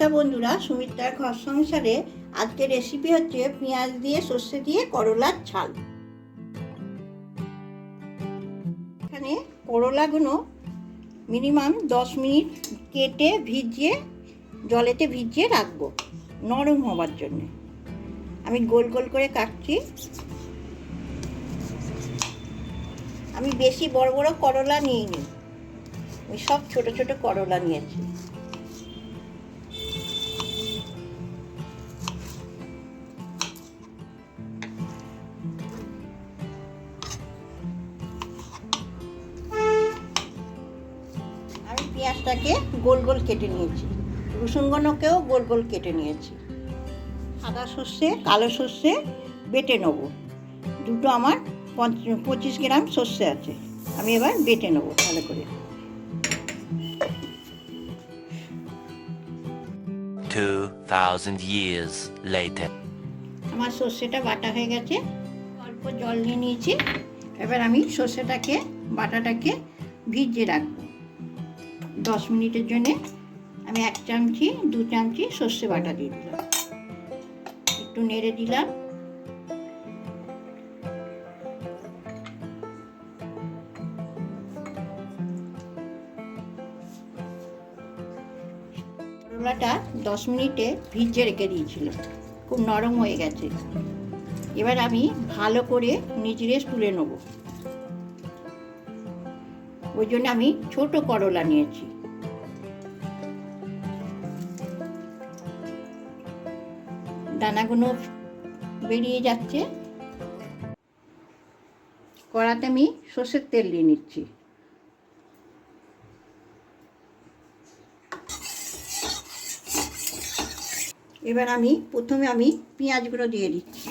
নমস্কার বন্ধুরা, সুমিত্রার ঘর সংসারে আজকের রেসিপি হচ্ছে পেঁয়াজ দিয়ে সর্ষে দিয়ে করলার ঝাল। এখানে করলাগুলো মিনিমাম 10 মিনিট কেটে জলেতে ভিজিয়ে রাখবো নরম হওয়ার জন্য। আমি গোল গোল করে কাটছি। আমি বেশি বড় বড় করলা নিইনি, ওই সব ছোট ছোট করলা নিয়েছি। আমি পেঁয়াজটাকে গোল গোল কেটে নিয়েছি, রসুনগুলোকেও গোল গোল কেটে নিয়েছি। সাদা সর্ষে কালো সর্ষে বেটে নেবো। দুটো আমার 25 গ্রাম সর্ষে আছে, আমি এবার বেটে নেবো ভালো করে। 2000 years later. আমার সর্ষেটা বাটা হয়ে গেছে, অল্প জল নিয়ে নিয়েছি। এবার আমি সর্ষেটাকে বাটাটাকে ভিজিয়ে রাখবো 10 মিনিটের জন্যে। আমি 1 চামচি 2 চামচি সর্ষে বাটা দিয়ে দিলাম, একটু নেড়ে দিলাম। করলাটা 10 মিনিটে ভিজিয়ে রেখে দিয়েছিলাম, খুব নরম হয়ে গেছে। এবার আমি ভালো করে নিচড়ে তুলে নেব। ওই জন্য আমি ছোট করলা নিয়েছি। দানাগুলো বেরিয়ে যাচ্ছে। কড়াতে আমি সর্ষের তেল দিয়ে নিচ্ছি। এবার প্রথমে আমি পেঁয়াজগুলো দিয়ে দিচ্ছি।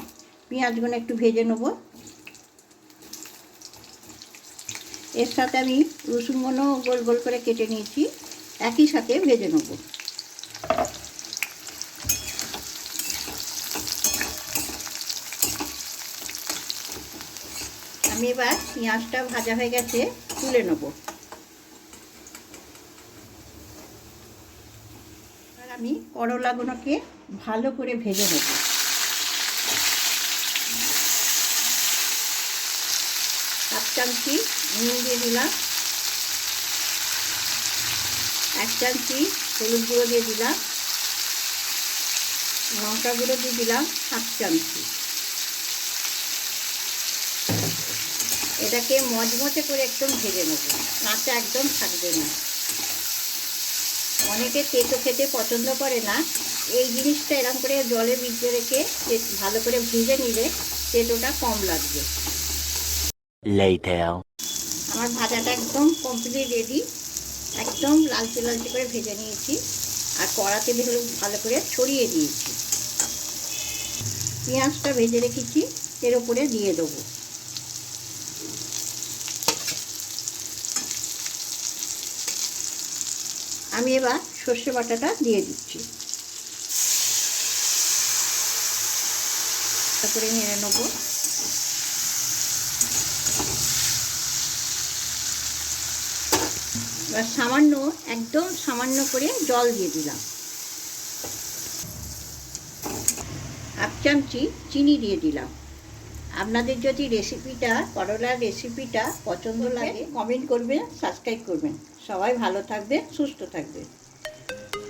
পেঁয়াজগুলো একটু ভেজে নেব। এর সাথে আমি রসুনগুলো গোল গোল করে কেটে নিয়েছি, একই সাথে ভেজে নেব। আমি এবার পেঁয়াজটা ভাজা হয়ে গেছে, তুলে নেব। এবার আমি করলাগুলোকে ভালো করে ভেজে নেব। হাফ চামচি নুন দিয়ে দিলাম, 1 চামচি হলুদ গুঁড়ো দিয়ে দিলাম, লঙ্কা গুঁড়ো দিয়ে দিলাম হাফ চামচি। এটাকে মচমচে করে একদম ভেজে নেব, কাঁচা একদম থাকবে না। অনেকে তেতো খেতে পছন্দ করে না, এই জিনিসটা এরকম করে জলে ভিজিয়ে রেখে ভালো করে ভেজে নিলে তেতোটা কম লাগবে। আমার ভাজাটা একদম কমপ্লিট রেডি, একদম লালচে লালচে করে ভেজে নিয়েছি। আর কড়াতে ভালো করে ছড়িয়ে দিয়েছি। পেঁয়াজটা ভেজে রেখেছি, এর উপরে দিয়ে দেবো। আমি এবার সর্ষে বাটাটা দিয়ে দিচ্ছি, তারপরে নেড়ে নেবো। এবার একদম সামান্য করে জল দিয়ে দিলাম। 1 চামচি চিনি দিয়ে দিলাম। আপনাদের যদি করলার রেসিপিটা পছন্দ লাগে কমেন্ট করবেন, সাবস্ক্রাইব করবেন। সবাই ভালো থাকবে, সুস্থ থাকবে।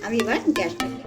আমি এবার গ্যাসটাকে